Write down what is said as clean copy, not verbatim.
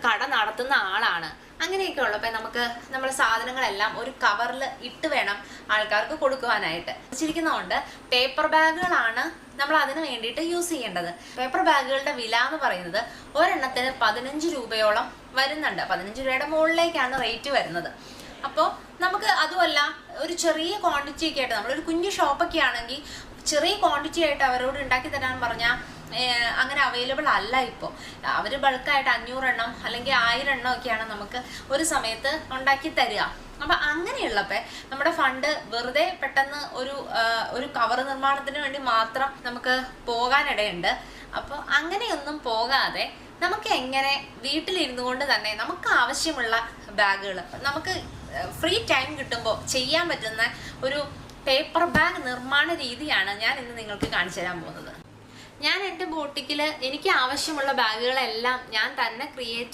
കട നടത്തുന്ന ആളാണ്. അങ്ങനെയൊക്കെ ഉള്ളപ്പോൾ നമുക്ക് നമ്മുടെ സാധനങ്ങളെല്ലാം ഒരു കവറിൽ ഇട്ട് വേണം ആൾക്കാർക്ക് കൊടുക്കുവാനായിട്ട്. വെച്ചിരിക്കുന്നതുകൊണ്ട് പേപ്പർ ബാഗുകളാണ് നമ്മൾ അതിന് വേണ്ടിയിട്ട് യൂസ് ചെയ്യേണ്ടത്. പേപ്പർ ബാഗുകളുടെ വില എന്ന് പറയുന്നത് ഒരെണ്ണത്തിന് 15 രൂപയോളം വരുന്നുണ്ട്. 15 രൂപയുടെ മുകളിലേക്കാണ് റേറ്റ് വരുന്നത്. അപ്പോൾ നമുക്ക് അതുമല്ല, ഒരു ചെറിയ ക്വാണ്ടിറ്റി ഒക്കെ ആയിട്ട്, നമ്മളൊരു കുഞ്ഞു ഷോപ്പൊക്കെ ആണെങ്കിൽ ചെറിയ ക്വാണ്ടിറ്റി ആയിട്ട് അവരോട് ഉണ്ടാക്കി തരാൻ പറഞ്ഞാൽ അങ്ങനെ അവൈലബിൾ അല്ല. ഇപ്പോൾ അവർ ബൾക്കായിട്ട് 500 എണ്ണം അല്ലെങ്കിൽ 1000 എണ്ണം ഒക്കെയാണ് നമുക്ക് ഒരു സമയത്ത് ഉണ്ടാക്കി തരിക. അപ്പം അങ്ങനെയുള്ളപ്പോൾ നമ്മുടെ ഫണ്ട് വെറുതെ പെട്ടെന്ന് ഒരു കവർ നിർമ്മാണത്തിന് വേണ്ടി മാത്രം നമുക്ക് പോകാനിടയുണ്ട്. അപ്പോൾ അങ്ങനെയൊന്നും പോകാതെ നമുക്ക് എങ്ങനെ വീട്ടിലിരുന്നു കൊണ്ട് തന്നെ നമുക്ക് ആവശ്യമുള്ള ബാഗുകൾ നമുക്ക് ഫ്രീ ടൈം കിട്ടുമ്പോൾ ചെയ്യാൻ പറ്റുന്ന ഒരു പേപ്പർ ബാഗ് നിർമ്മാണ രീതിയാണ് ഞാൻ ഇന്ന് നിങ്ങൾക്ക് കാണിച്ചു തരാൻ പോകുന്നത്. ഞാൻ എൻ്റെ ബോട്ടിക്കിൽ എനിക്ക് ആവശ്യമുള്ള ബാഗുകളെല്ലാം ഞാൻ തന്നെ ക്രിയേറ്റ്